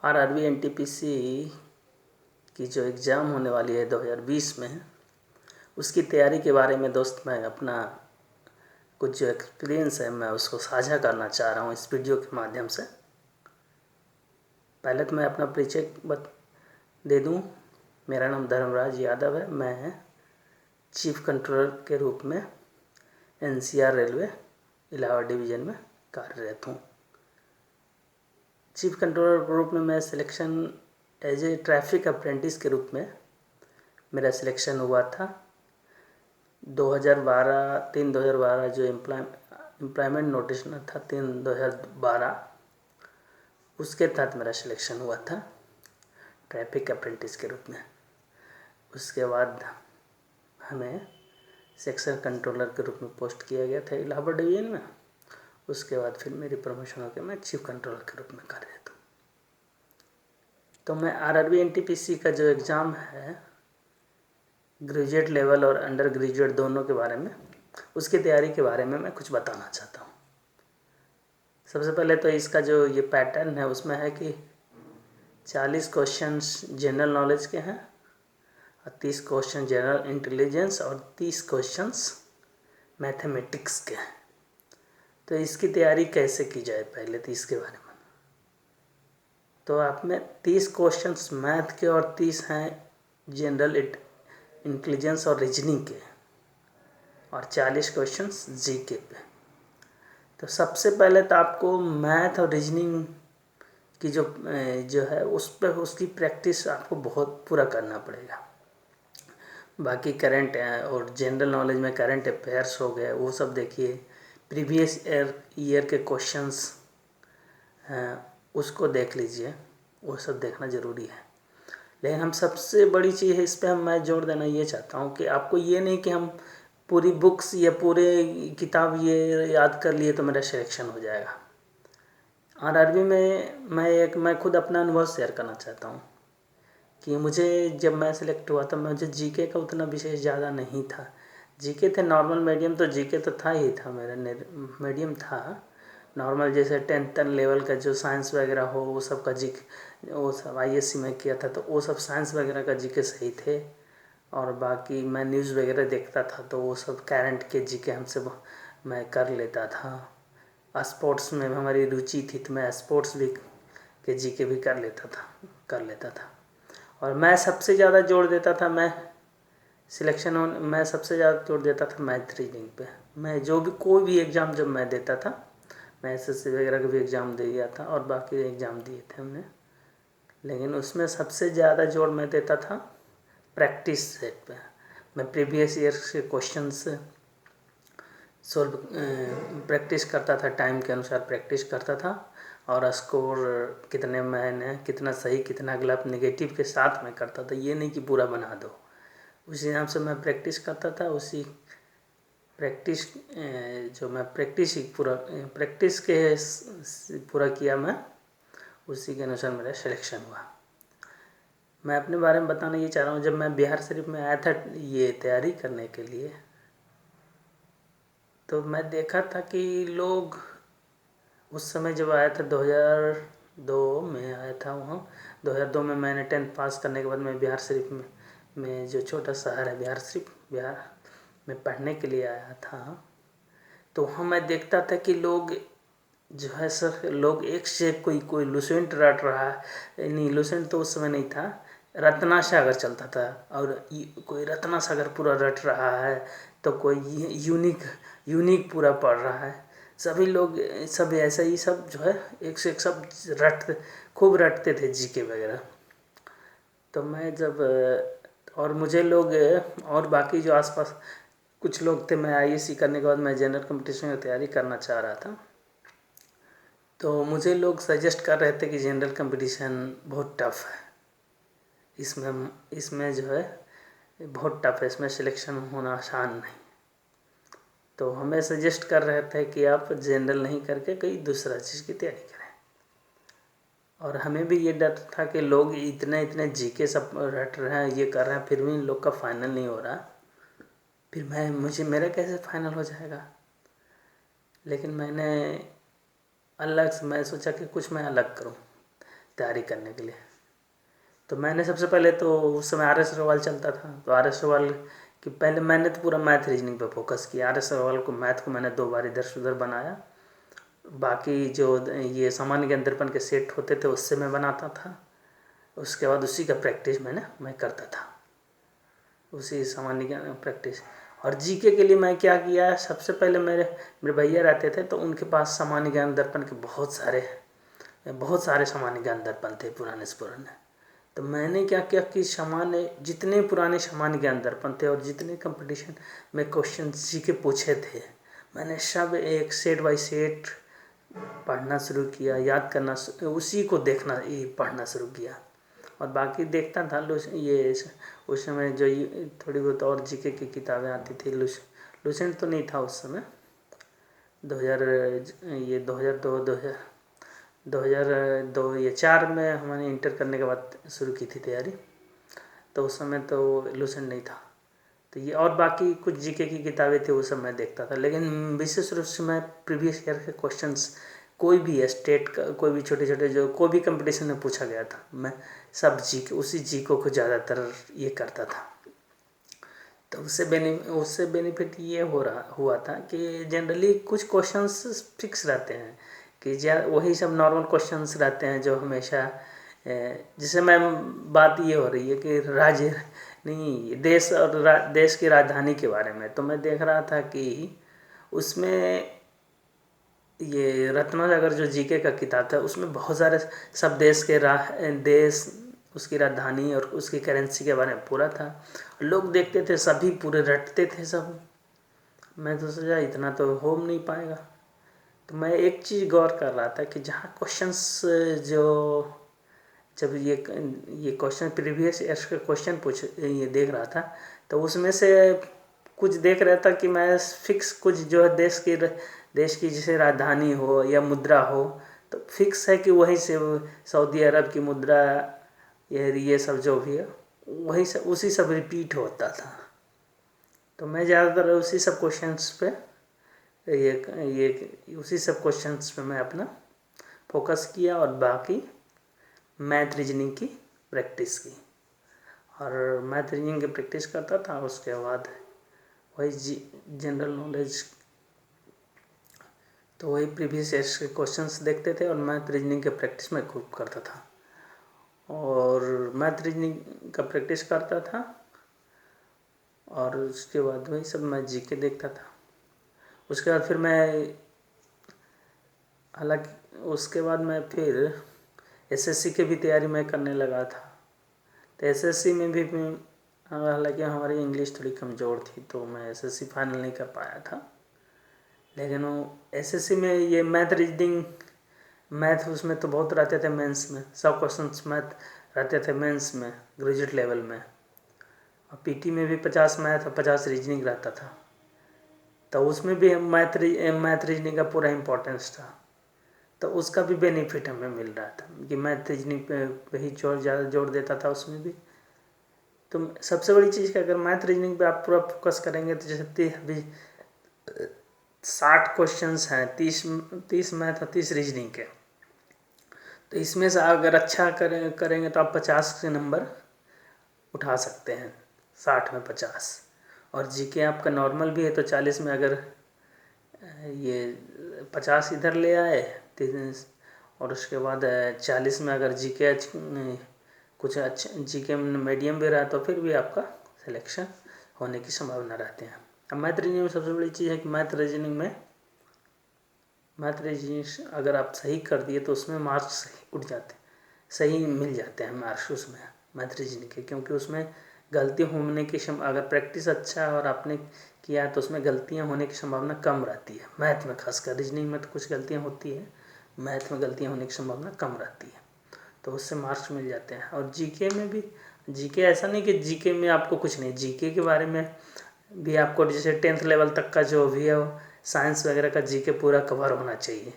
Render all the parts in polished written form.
RRB NTPC की जो exam होने वाली है 2020 में, उसकी तैयारी के बारे में दोस्त मैं अपना कुछ जो एक्सपीरियंस है मैं उसको साझा करना चाह रहा हूँ इस वीडियो के माध्यम से। पहले तो मैं अपना परिचय दे दूँ। मेरा नाम धर्मराज यादव है। मैं चीफ कंट्रोलर के रूप में एनसीआर रेलवे इलाहाबाद डिवीज़न में कार्यरत हूँ। चीफ कंट्रोलर के रूप में मैं selection as a traffic apprentice के रूप में मेरा सिलेक्शन हुआ था 2012 जो एम्प्लॉयमेंट नोटिस था 3/2012, उसके तहत मेरा सिलेक्शन हुआ था ट्रैफिक अप्रेंटिस के रूप में। उसके बाद हमें सेक्शन कंट्रोलर के रूप में पोस्ट किया गया था इलाहाबाद डिवीज़न में। उसके बाद फिर मेरी प्रमोशन होकर मैं चीफ कंट्रोलर के रूप में कार्यरत हूँ। तो मैं आरआरबी एनटीपीसी का जो एग्ज़ाम है ग्रेजुएट लेवल और अंडर ग्रेजुएट दोनों के बारे में, उसकी तैयारी के बारे में मैं कुछ बताना चाहता हूँ। सबसे पहले तो इसका जो ये पैटर्न है उसमें है कि 40 क्वेश्चंस जनरल नॉलेज के हैं और 30 क्वेश्चन जनरल इंटेलिजेंस और 30 क्वेश्चंस मैथमेटिक्स के हैं। तो इसकी तैयारी कैसे की जाए, पहले तो इसके बारे में। तो आप में 30 क्वेश्चंस मैथ के और 30 हैं जनरल इंटेलिजेंस और रीजनिंग के, और 40 क्वेश्चंस जीके पे। तो सबसे पहले तो आपको मैथ और रीजनिंग की जो है उस पर उसकी प्रैक्टिस आपको बहुत पूरा करना पड़ेगा। बाकी करंट और जनरल नॉलेज में करंट अफेयर्स हो गए, वो सब देखिए। प्रीवियस ईयर के क्वेश्चंस उसको देख लीजिए, वो सब देखना ज़रूरी है। लेकिन हम सबसे बड़ी चीज़ है इस पर मैं जोर देना ये चाहता हूँ कि आपको ये नहीं कि हम पूरी बुक्स या पूरे किताब ये याद कर लिए तो मेरा सिलेक्शन हो जाएगा। आरआरबी में मैं खुद अपना अनुभव शेयर करना चाहता हूँ कि मुझे जब मैं सिलेक्ट हुआ तो मुझे जीके का उतना विशेष ज़्यादा नहीं था। जीके थे नॉर्मल मीडियम, तो जीके तो था ही था, मेरा मीडियम था नॉर्मल, जैसे 10th लेवल का जो साइंस वगैरह हो वो सब का वो सब आईएससी में किया था, तो वो सब साइंस वगैरह का जीके सही थे। और बाकी मैं न्यूज़ वगैरह देखता था तो वो सब करंट के जीके हमसे मैं कर लेता था। स्पोर्ट्स में हमारी रुचि थी तो मैं स्पोर्ट्स भी के जीके भी कर लेता था। और मैं सबसे ज़्यादा जोर देता था, मैं सबसे ज़्यादा जोर देता था मैथ रीजनिंग पे। मैं जो भी कोई भी एग्ज़ाम जब मैं देता था, मैं एसएससी वगैरह का भी एग्ज़ाम दिया था और बाकी एग्ज़ाम दिए थे हमने, लेकिन उसमें सबसे ज़्यादा जोर मैं देता था प्रैक्टिस सेट पे। मैं प्रीवियस ईयर के क्वेश्चंस सोल्व प्रैक्टिस करता था, टाइम के अनुसार प्रैक्टिस करता था, और स्कोर कितने मैंने कितना सही कितना गलत नेगेटिव के साथ में करता था, ये नहीं कि पूरा बना दो। उस हिसाब से मैं प्रैक्टिस करता था। उसी प्रैक्टिस जो मैं प्रैक्टिस के पूरा किया मैं, उसी के अनुसार मेरा सिलेक्शन हुआ। मैं अपने बारे में बताना ये चाह रहा हूँ, जब मैं बिहार शरीफ में आया था ये तैयारी करने के लिए, तो मैं देखा था कि लोग उस समय जब आया था 2002 में आया था वहाँ। 2002 में मैंने 10th पास करने के बाद मैं बिहार शरीफ में जो छोटा शहर है बिहार में पढ़ने के लिए आया था। तो वहाँ मैं देखता था कि लोग जो है सर, लोग एक से कोई लुसेंट रट रहा है, नहीं लुसेंट तो उस समय नहीं था, रत्ना सागर चलता था, और कोई रत्ना सागर पूरा रट रहा है, तो कोई यूनिक पूरा पढ़ रहा है। सभी लोग सब ऐसा ही सब जो है एक से एक सब खूब रटते थे जीके वगैरह। तो मैं जब और मुझे लोग और बाकी जो आसपास कुछ लोग थे, मैं आईएससी करने के बाद मैं जनरल कंपटीशन की तैयारी करना चाह रहा था, तो मुझे लोग सजेस्ट कर रहे थे कि जनरल कंपटीशन बहुत टफ है, इसमें जो है बहुत टफ है, इसमें सिलेक्शन होना आसान नहीं। तो हमें सजेस्ट कर रहे थे कि आप जनरल नहीं करके कई दूसरा चीज़ की तैयारी करें। और हमें भी ये डर था कि लोग इतने जीके सब रट रहे हैं, ये कर रहे हैं, फिर भी इन लोग का फाइनल नहीं हो रहा, फिर मेरा कैसे फाइनल हो जाएगा। लेकिन मैं सोचा कि कुछ मैं अलग करूं। तैयारी करने के लिए। तो मैंने सबसे पहले तो उस समय आर एस अग्रवाल चलता था, तो आर एस अग्रवाल कि पहले मैंने तो पूरा मैथ रीजनिंग पे फोकस किया। आर एस अग्रवाल को मैथ को मैंने 2 बार इधर से उधर बनाया। बाकी जो ये सामान्य ज्ञान दर्पण के सेट होते थे उससे मैं बनाता था। उसके बाद उसी का प्रैक्टिस मैं करता था, उसी सामान्य ज्ञान प्रैक्टिस। और जीके के लिए मैं क्या किया, सबसे पहले मेरे भैया रहते थे तो उनके पास सामान्य ज्ञान दर्पण के बहुत सारे सामान्य ज्ञान दर्पण थे, पुराने से पुराने। तो मैंने क्या किया कि जितने पुराने सामान्य ज्ञान दर्पण थे और जितने कंपटीशन में क्वेश्चन जीके पूछे थे, मैंने सब एक सेट बाय सेट पढ़ना शुरू किया, याद करना, उसी को देखना, पढ़ना शुरू किया। और बाकी देखता था ये उस समय जो थोड़ी बहुत और जीके की किताबें आती थी। लुसेंट तो नहीं था उस समय, 2002 या 4 में हमने इंटर करने के बाद शुरू की थी तैयारी, तो उस समय तो लुसेंट नहीं था। तो ये और बाकी कुछ जीके की किताबें थी वो सब मैं देखता था, लेकिन विशेष रूप से मैं प्रीवियस ईयर के क्वेश्चंस, कोई भी है स्टेट का, कोई भी छोटे छोटे जो कोई भी कंपटीशन में पूछा गया था, मैं सब उसी जीको को ज़्यादातर ये करता था। तो उससे बेनिफिट ये हुआ था कि जनरली कुछ क्वेश्चंस फिक्स रहते हैं कि वही सब नॉर्मल क्वेश्चंस रहते हैं जो हमेशा, जैसे मैं बात ये हो रही है कि राज्य नहीं, देश और देश की राजधानी के बारे में। तो मैं देख रहा था कि उसमें ये रत्नासागर जो जीके का किताब था उसमें बहुत सारे सब देश, उसकी राजधानी और उसकी करेंसी के बारे में पूरा था। लोग देखते थे, सभी पूरे रटते थे सब। मैं तो सोचा इतना तो हो नहीं पाएगा। तो मैं एक चीज़ गौर कर रहा था कि जहाँ क्वेश्चंस जब ये क्वेश्चन प्रीवियस ईयर्स के क्वेश्चन ये देख रहा था, तो उसमें से कुछ देख रहा था कि मैं फिक्स कुछ जो है देश की जैसे राजधानी हो या मुद्रा हो, तो फिक्स है कि वहीं से सऊदी अरब की मुद्रा, ये सब जो भी है वही सब उसी सब रिपीट होता था। तो मैं ज़्यादातर उसी सब क्वेश्चंस पे उसी सब क्वेश्चंस पे मैं अपना फोकस किया और बाकी मैथ रीजनिंग की प्रैक्टिस की। और मैथ रीजनिंग की प्रैक्टिस करता था, उसके बाद वही जनरल नॉलेज, तो वही प्रीवियस ईयर्स के क्वेश्चंस देखते थे और मैथ रीजनिंग के प्रैक्टिस में खूब करता था। और मैथ रीजनिंग का प्रैक्टिस करता था और उसके बाद वही सब मैं जीके देखता था। उसके बाद फिर उसके बाद मैं फिर एसएससी की भी तैयारी मैं करने लगा था। तो एसएससी में भी हालांकि हमारी इंग्लिश थोड़ी कमज़ोर थी तो मैं एसएससी फाइनल नहीं कर पाया था। लेकिन वो एसएससी में ये मैथ उसमें तो बहुत रहते थे, मेंस में 100 क्वेश्चंस मैथ रहते थे मेंस में, ग्रेजुएट लेवल में। और पीटी में भी 50 मैथ और 50 रीजनिंग रहता था। तो उसमें भी मैथ रीजनिंग का पूरा इम्पोर्टेंस था। तो उसका भी बेनिफिट हमें मिल रहा था कि मैथ रीजनिंग पे ही ज़्यादा जोर देता था उसमें भी। तो सबसे बड़ी चीज़ कि अगर मैथ रीजनिंग पे आप पूरा फोकस करेंगे तो जैसे अभी 60 क्वेश्चंस हैं, 30 मैथ और 30 रीजनिंग के। तो इसमें से अगर अच्छा करेंगे तो आप 50 के नंबर उठा सकते हैं, 60 में 50। और जीके आपका नॉर्मल भी है तो 40 में अगर ये 50 इधर ले आए और उसके बाद 40 में अगर जीके कुछ अच्छा जीके मीडियम भी रहा तो फिर भी आपका सिलेक्शन होने की संभावना रहते हैं। अब मैथ रीजनिंग में सबसे बड़ी चीज़ है कि मैथ रीजनिंग अगर आप सही कर दिए तो उसमें मार्क्स सही उठ जाते हैं, सही मिल जाते हैं मार्क्स उसमें मैथ रीजनिंग के, क्योंकि उसमें गलती होने की अगर प्रैक्टिस अच्छा है और आपने किया तो उसमें गलतियां होने की संभावना कम रहती है। मैथ में खासकर, रीजनिंग में तो कुछ गलतियां होती है, मैथ में गलतियां होने की संभावना कम रहती है, तो उससे मार्क्स मिल जाते हैं। और जीके में भी, जीके ऐसा नहीं कि जीके में आपको कुछ नहीं, जीके के बारे में भी आपको जैसे 10th लेवल तक का जो भी है साइंस वगैरह का जीके पूरा कवर होना चाहिए,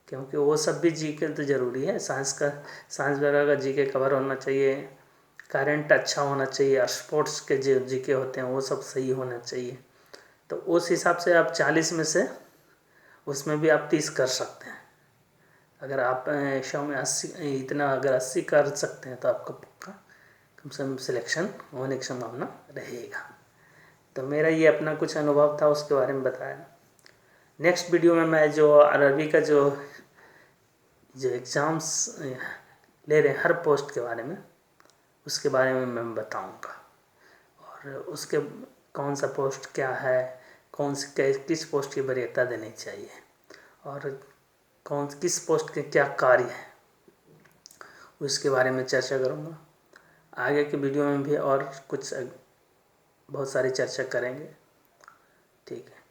क्योंकि वो सब भी जीके तो ज़रूरी है। साइंस वगैरह का जीके कवर होना चाहिए, करंट अच्छा होना चाहिए, और स्पोर्ट्स के जो जीके होते हैं वो सब सही होना चाहिए। तो उस हिसाब से आप 40 में से उसमें भी आप 30 कर सकते हैं अगर आप 100 में 80 इतना अगर 80 कर सकते हैं तो आपका पक्का कम से कम सिलेक्शन होने की संभावना रहेगा। तो मेरा ये अपना कुछ अनुभव था, उसके बारे में बताया। नेक्स्ट वीडियो में मैं जो आरआरबी का जो एग्ज़ाम्स ले रहे हैं हर पोस्ट के बारे में, उसके बारे में मैं बताऊंगा, और उसके कौन सा पोस्ट क्या है, किस पोस्ट की वरीयता देनी चाहिए, और किस पोस्ट के क्या कार्य है, उसके बारे में चर्चा करूंगा। आगे के वीडियो में भी और कुछ बहुत सारी चर्चा करेंगे। ठीक है।